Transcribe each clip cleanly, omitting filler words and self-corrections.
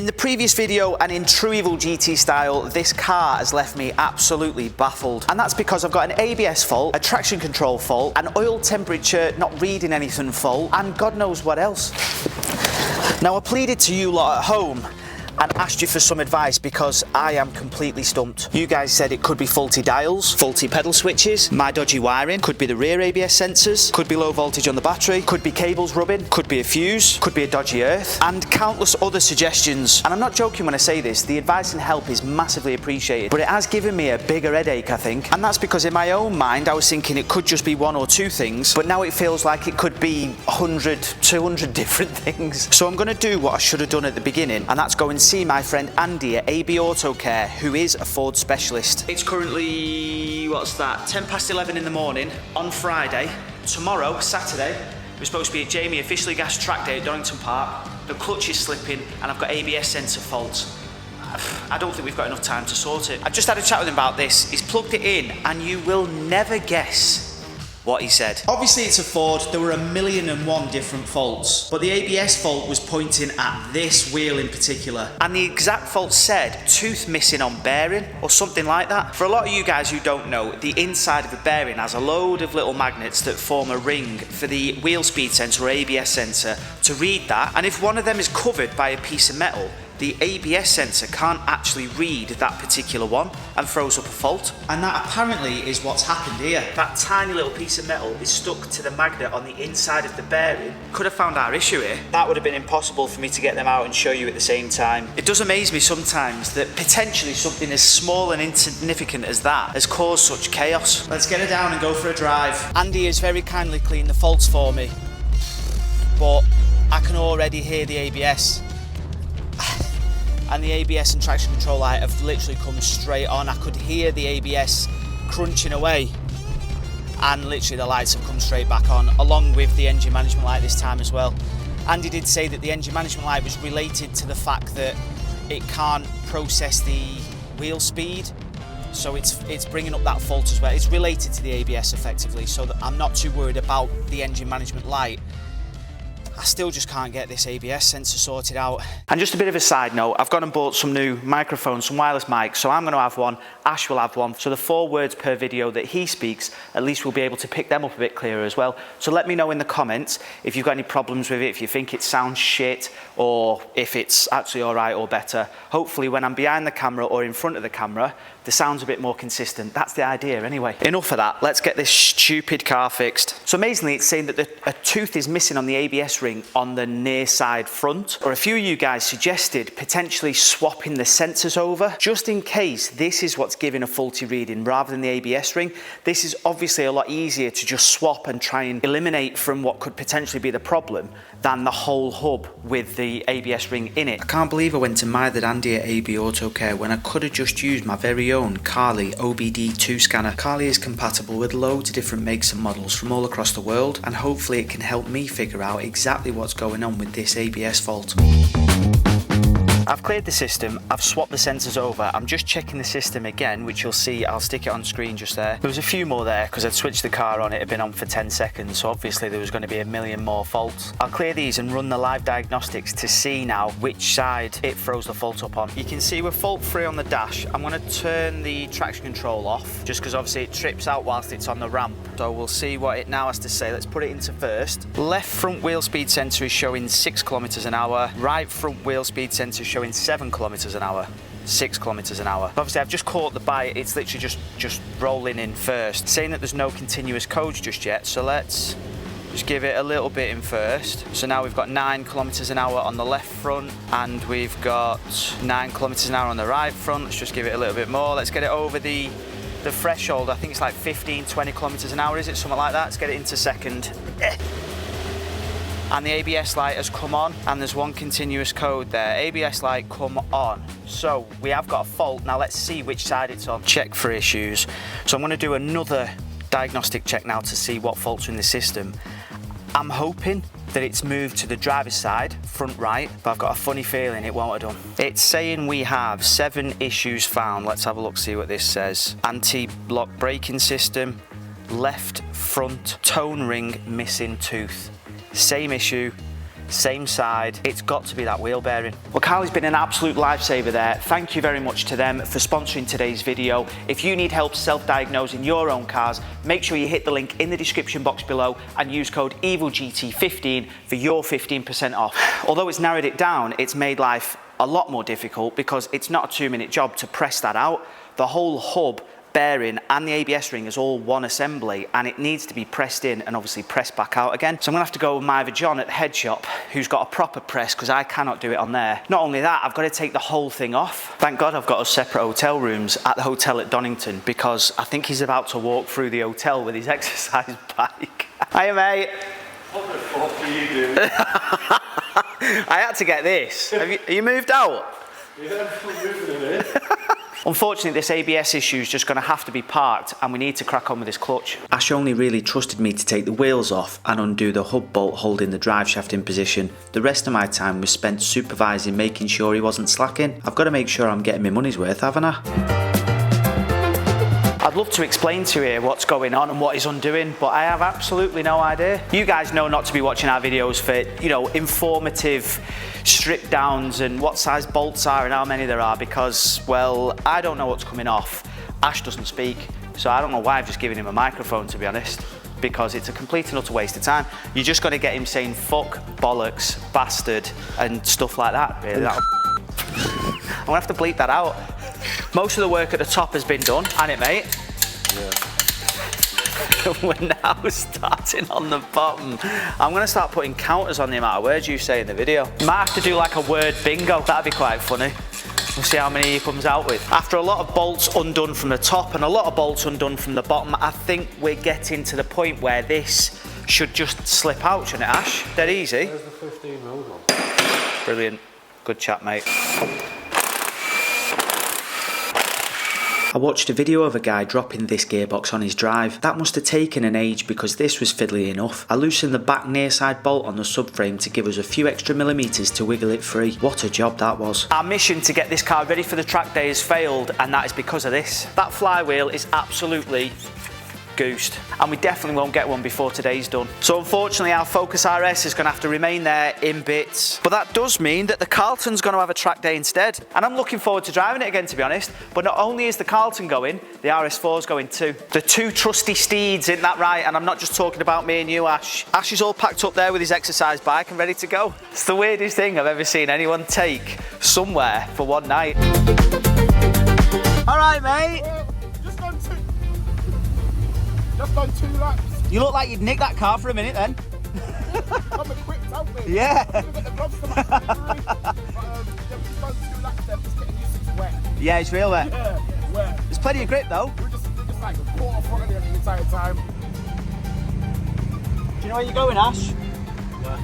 In the previous video and in true evil GT style, this car has left me absolutely baffled. And that's because I've got an ABS fault, a traction control fault, an oil temperature not reading anything fault, and God knows what else. Now I pleaded to you lot at home and asked you for some advice because I am completely stumped. You guys said it could be faulty dials, faulty pedal switches, my dodgy wiring, could be the rear ABS sensors, could be low voltage on the battery, could be cables rubbing, could be a fuse, could be a dodgy earth, and countless other suggestions. And I'm not joking when I say this, the advice and help is massively appreciated, but it has given me a bigger headache, I think. And that's because in my own mind, I was thinking it could just be one or two things, but now it feels like it could be 100, 200 different things. So I'm gonna do what I should have done at the beginning, and that's go and see my friend Andy at AB Auto Care, who is a Ford specialist. It's currently, what's that, 10 past 11 in the morning on Friday. Tomorrow, Saturday, we're supposed to be at Jamie officially gas track day at Donington Park. The clutch is slipping and I've got ABS sensor faults. I don't think we've got enough time to sort it. I just had a chat with him about this. He's plugged it in and you will never guess what he said. Obviously it's a Ford, there were 1,000,001 different faults, but the ABS fault was pointing at this wheel in particular. And the exact fault said tooth missing on bearing or something like that. For a lot of you guys who don't know, the inside of a bearing has a load of little magnets that form a ring for the wheel speed sensor or ABS sensor to read that. And if one of them is covered by a piece of metal, the ABS sensor can't actually read that particular one and throws up a fault. And that apparently is what's happened here. That tiny little piece of metal is stuck to the magnet on the inside of the bearing. Could have found our issue here. That would have been impossible for me to get them out and show you at the same time. It does amaze me sometimes that potentially something as small and insignificant as that has caused such chaos. Let's get her down and go for a drive. Andy has very kindly cleaned the faults for me, but I can already hear the ABS. And the ABS and traction control light have literally come straight on. I could hear the ABS crunching away and literally the lights have come straight back on, along with the engine management light this time as well. Andy did say that the engine management light was related to the fact that it can't process the wheel speed, so it's bringing up that fault as well. It's related to the ABS effectively, so that I'm not too worried about the engine management light. I still just can't get this ABS sensor sorted out. And just a bit of a side note, I've gone and bought some new microphones, some wireless mics, so I'm going to have one, Ash will have one, so the 4 words per video that he speaks, at least we'll be able to pick them up a bit clearer as well. So let me know in the comments if you've got any problems with it, if you think it sounds shit, or if it's actually alright or better. Hopefully when I'm behind the camera or in front of the camera, the sound's a bit more consistent. That's the idea anyway. Enough of that, let's get this stupid car fixed. So amazingly, it's saying that a tooth is missing on the ABS ring on the near side front. Or a few of you guys suggested potentially swapping the sensors over, just in case this is what's giving a faulty reading rather than the ABS ring. This is obviously a lot easier to just swap and try and eliminate from what could potentially be the problem than the whole hub with the ABS ring in it. I can't believe I went to Mithered Andy at AB Auto Care when I could have just used my very own Carly OBD2 scanner. Carly is compatible with loads of different makes and models from all across the world, and hopefully it can help me figure out exactly what's going on with this ABS fault. I've cleared the system, I've swapped the sensors over, I'm just checking the system again, which you'll see, I'll stick it on screen just there. There was a few more there because I'd switched the car on, it had been on for 10 seconds, so obviously there was going to be 1,000,000 more faults. I'll clear these and run the live diagnostics to see now which side it throws the fault up on. You can see we're fault free on the dash. I'm going to turn the traction control off, just because obviously it trips out whilst it's on the ramp. So we'll see what it now has to say. Let's put it into first. Left front wheel speed sensor is showing 6 kilometers an hour. Right front wheel speed sensor is showing 7 kilometers an hour. 6 kilometers an hour. Obviously I've just caught the bite, it's literally just rolling in first. Saying that there's no continuous codes just yet, so let's just give it a little bit in first. So now we've got 9 kilometers an hour on the left front and we've got 9 kilometers an hour on the right front. Let's just give it a little bit more. Let's get it over the threshold. I think it's like 15, 20 kilometers an hour, is it? Something like that. Let's get it into second. And the ABS light has come on and there's one continuous code there. ABS light come on. So we have got a fault. Now let's see which side it's on. Check for issues. So I'm going to do another diagnostic check now to see what faults are in the system. I'm hoping that it's moved to the driver's side, front right, but I've got a funny feeling it won't have done. It's saying we have 7 issues found. Let's have a look, see what this says. Anti-lock braking system, left front tone ring missing tooth. Same issue, same side. It's got to be that wheel bearing. Well, Carly's been an absolute lifesaver there. Thank you very much to them for sponsoring today's video. If you need help self-diagnosing your own cars, make sure you hit the link in the description box below and use code EvilGT15 for your 15% off. Although it's narrowed it down, it's made life a lot more difficult because it's not a 2-minute job to press that out. The whole hub, bearing and the ABS ring is all one assembly, and it needs to be pressed in and obviously pressed back out again. So I'm gonna have to go with my other John at the head shop, who's got a proper press, because I cannot do it on there. Not only that, I've got to take the whole thing off. Thank God I've got us separate hotel rooms at the hotel at Donington, because I think he's about to walk through the hotel with his exercise bike. Hiya, mate. What the fuck are you doing? I had to get this. Are you moved out? Yeah, I'm moving in here. Unfortunately, this ABS issue is just going to have to be parked, and we need to crack on with this clutch. Ash only really trusted me to take the wheels off and undo the hub bolt holding the drive shaft in position. The rest of my time was spent supervising, making sure he wasn't slacking. I've got to make sure I'm getting my money's worth, haven't I? I'd love to explain to you what's going on and what he's undoing, but I have absolutely no idea. You guys know not to be watching our videos for, you know, informative strip downs and what size bolts are and how many there are, because, well, I don't know what's coming off. Ash doesn't speak, so I don't know why I've just given him a microphone, to be honest, because it's a complete and utter waste of time. You just got to get him saying fuck, bollocks, bastard, and stuff like that, really. I'm gonna have to bleep that out. Most of the work at the top has been done, hasn't it, mate? Yeah. We're now starting on the bottom. I'm going to start putting counters on the amount of words you say in the video. Might have to do like a word bingo. That'd be quite funny. We'll see how many he comes out with. After a lot of bolts undone from the top and a lot of bolts undone from the bottom, I think we're getting to the point where this should just slip out, shouldn't it, Ash? Dead easy. There's the 15 mil one. Brilliant. Good chat, mate. I watched a video of a guy dropping this gearbox on his drive. That must have taken an age, because this was fiddly enough. I loosened the back near side bolt on the subframe to give us a few extra millimetres to wiggle it free. What a job that was. Our mission to get this car ready for the track day has failed, and that is because of this. That flywheel is absolutely goosed, and we definitely won't get one before today's done. So unfortunately our Focus RS is going to have to remain there in bits, but that does mean that the Carlton's going to have a track day instead, and I'm looking forward to driving it again, to be honest. But not only is the Carlton going, the RS4's going too. The two trusty steeds, isn't that right? And I'm not just talking about me and you, Ash. Ash is all packed up there with his exercise bike and ready to go. It's the weirdest thing I've ever seen anyone take somewhere for one night. All right, mate. Just done 2 laps. You look like you'd nick that car for a minute then. I'm equipped, haven't we? Yeah. But, just done 2 laps there, just getting used to it's wet. Yeah, it's real wet. Yeah, wet. There's plenty of grip though. We're just like a quarter front of the entire time. Do you know where you're going, Ash? Yeah.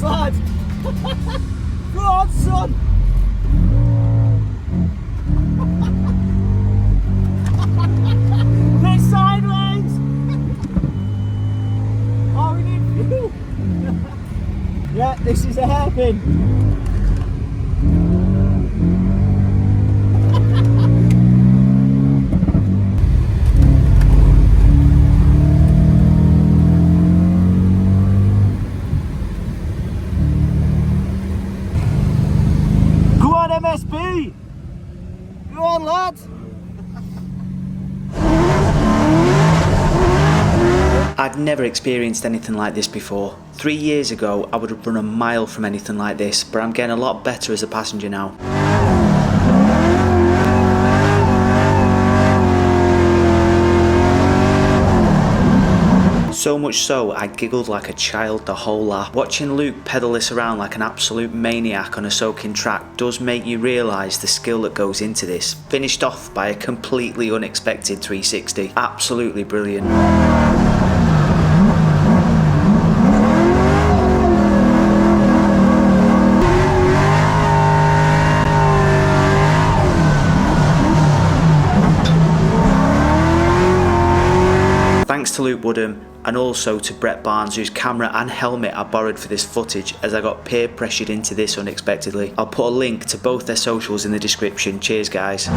Lad. Go on, son. Get sideways. Oh, we need you. Yeah, this is a hairpin. MSB! Go on, lad! I'd never experienced anything like this before. 3 years ago, I would have run a mile from anything like this, but I'm getting a lot better as a passenger now. So much so, I giggled like a child the whole lap. Watching Luke pedal this around like an absolute maniac on a soaking track does make you realise the skill that goes into this. Finished off by a completely unexpected 360. Absolutely brilliant. Thanks to Luke Woodham, and also to Brett Barnes, whose camera and helmet I borrowed for this footage as I got peer pressured into this unexpectedly. I'll put a link to both their socials in the description. Cheers guys.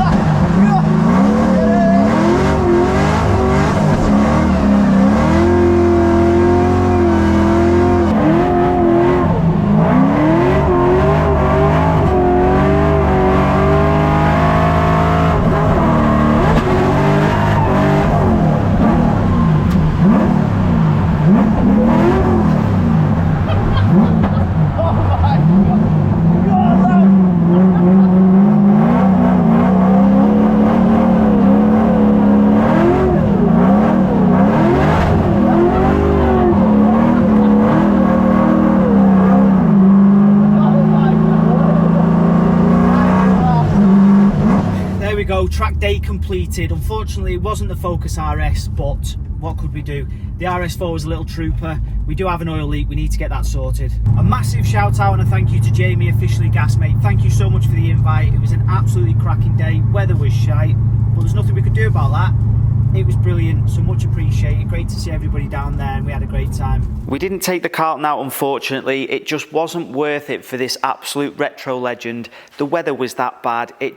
Track day completed. Unfortunately it wasn't the Focus RS, but what could we do? The RS4 was a little trooper. We do have an oil leak, we need to get that sorted. A massive shout out and a thank you to Jamie, officially Gasmate. Thank you so much for the invite. It was an absolutely cracking day. Weather was shite, but there's nothing we could do about that. It was brilliant, so much appreciated. Great to see everybody down there and we had a great time. We didn't take the Carlton out, unfortunately. It just wasn't worth it for this absolute retro legend. The weather was that bad, it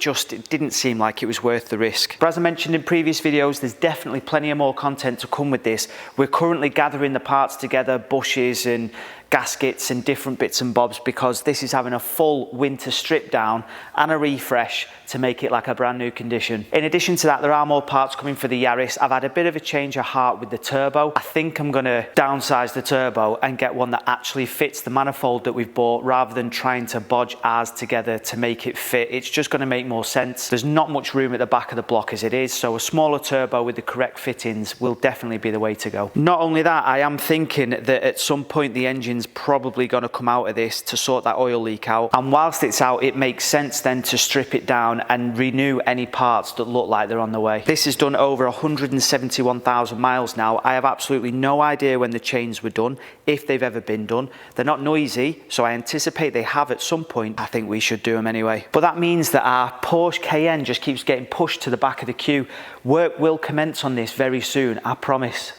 didn't seem like it was worth the risk. But as I mentioned in previous videos, there's definitely plenty of more content to come with this. We're currently gathering the parts together, bushes and gaskets and different bits and bobs, because this is having a full winter strip down and a refresh to make it like a brand new condition. In addition to that, there are more parts coming for the Yaris. I've had a bit of a change of heart with the turbo. I think I'm gonna downsize the turbo and get one that actually fits the manifold that we've bought, rather than trying to bodge ours together to make it fit. It's just gonna make more sense. There's not much room at the back of the block as it is, so a smaller turbo with the correct fittings will definitely be the way to go. Not only that, I am thinking that at some point the engine's probably going to come out of this to sort that oil leak out, and whilst it's out it makes sense then to strip it down and renew any parts that look like they're on the way. This has done over 171,000 miles now. I have absolutely no idea when the chains were done, if they've ever been done. They're not noisy, so I anticipate they have at some point. I think we should do them anyway. But that means that our Porsche Cayenne just keeps getting pushed to the back of the queue. Work will commence on this very soon, I promise.